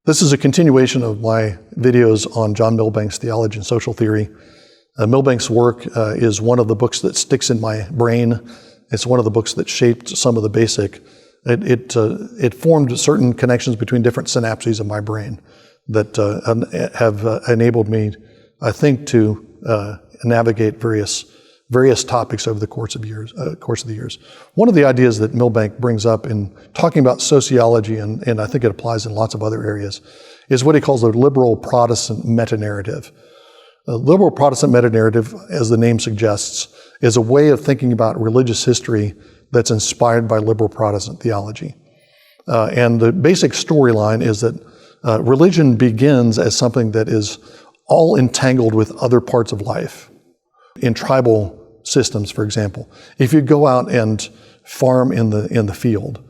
This is a continuation of my videos on John Milbank's Theology and Social Theory. Milbank's work is one of the books that sticks in my brain. It's one of the books that shaped some of the basic. It formed certain connections between different synapses of my brain that have enabled me, I think, to navigate various topics over the course of the years. One of the ideas that Milbank brings up in talking about sociology, and I think it applies in lots of other areas, is what he calls the liberal Protestant metanarrative. The liberal Protestant metanarrative, as the name suggests, is a way of thinking about religious history that's inspired by liberal Protestant theology. And the basic storyline is that religion begins as something that is all entangled with other parts of life. In tribal systems, for example, if you go out and farm in the field,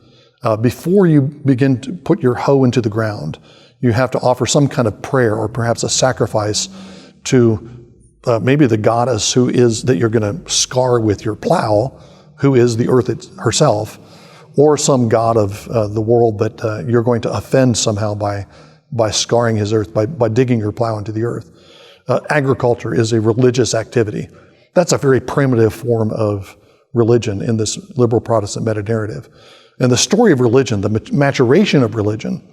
before you begin to put your hoe into the ground, you have to offer some kind of prayer or perhaps a sacrifice to maybe the goddess that you're going to scar with your plow, who is the earth herself, or some god of the world that you're going to offend somehow by scarring his earth, by digging your plow into the earth. Agriculture is a religious activity. That's a very primitive form of religion in this liberal Protestant meta-narrative. And the story of religion, the maturation of religion,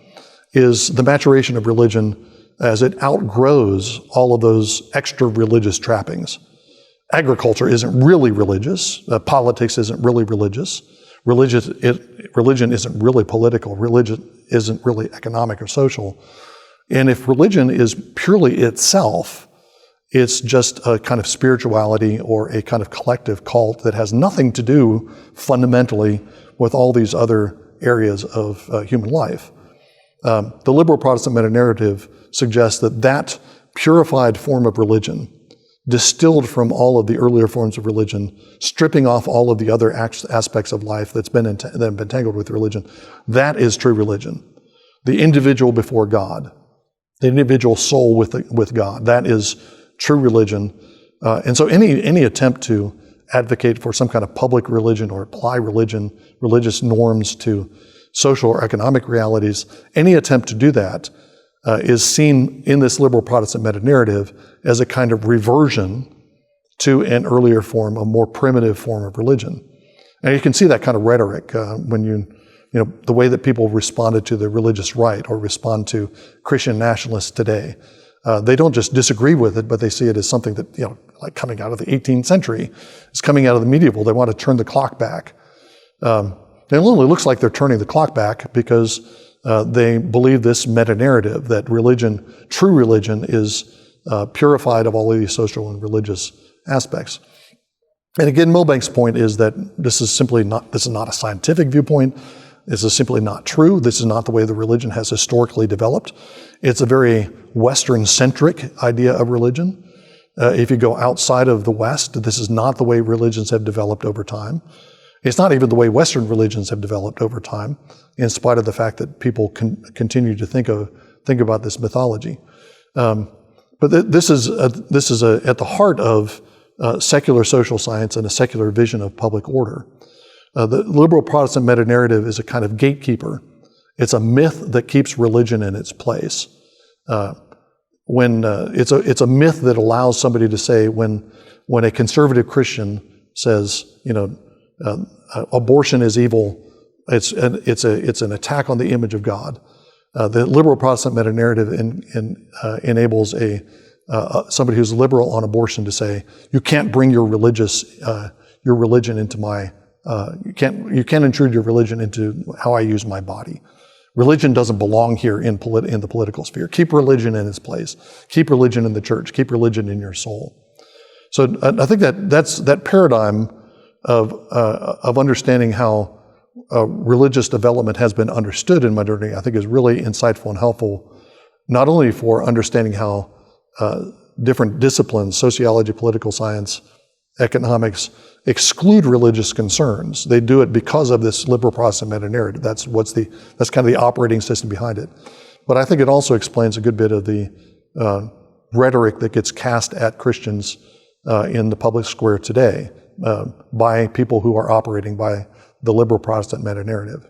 is the maturation of religion as it outgrows all of those extra religious trappings. Agriculture isn't really religious. Politics isn't really religious. Religion isn't really political. Religion isn't really economic or social. And if religion is purely itself, it's just a kind of spirituality or a kind of collective cult that has nothing to do fundamentally with all these other areas of human life. The liberal Protestant meta-narrative suggests that purified form of religion, distilled from all of the earlier forms of religion, stripping off all of the other aspects of life that have been entangled with religion, that is true religion. The individual before God, the individual soul with God, that is true religion. And so any attempt to advocate for some kind of public religion or apply religious norms to social or economic realities, any attempt to do that is seen in this liberal Protestant meta-narrative as a kind of reversion to an earlier form, a more primitive form of religion. And you can see that kind of rhetoric when the way that people responded to the religious right or respond to Christian nationalists today. They don't just disagree with it, but they see it as something that, like coming out of the 18th century. It's coming out of the medieval. They want to turn the clock back. It only looks like they're turning the clock back because they believe this meta-narrative that true religion is purified of all of these social and religious aspects. And again, Milbank's point is that this is not a scientific viewpoint. This is simply not true. This is not the way the religion has historically developed. It's a very Western-centric idea of religion. If you go outside of the West, this is not the way religions have developed over time. It's not even the way Western religions have developed over time, in spite of the fact that people continue to think about this mythology. But this is at the heart of secular social science and a secular vision of public order. The liberal Protestant meta-narrative is a kind of gatekeeper. It's a myth that keeps religion in its place. It's a myth that allows somebody to say when a conservative Christian says, abortion is evil, it's an attack on the image of God. The liberal Protestant meta-narrative enables somebody who's liberal on abortion to say, you can't bring your religion into my. You can't intrude your religion into how I use my body. Religion doesn't belong here in the political sphere. Keep religion in its place. Keep religion in the church. Keep religion in your soul. So I think that paradigm of understanding how religious development has been understood in modernity, I think is really insightful and helpful, not only for understanding how different disciplines, sociology, political science, economics, exclude religious concerns. They do it because of this liberal Protestant meta-narrative. That's kind of the operating system behind it. But I think it also explains a good bit of the rhetoric that gets cast at Christians in the public square today by people who are operating by the liberal Protestant meta-narrative.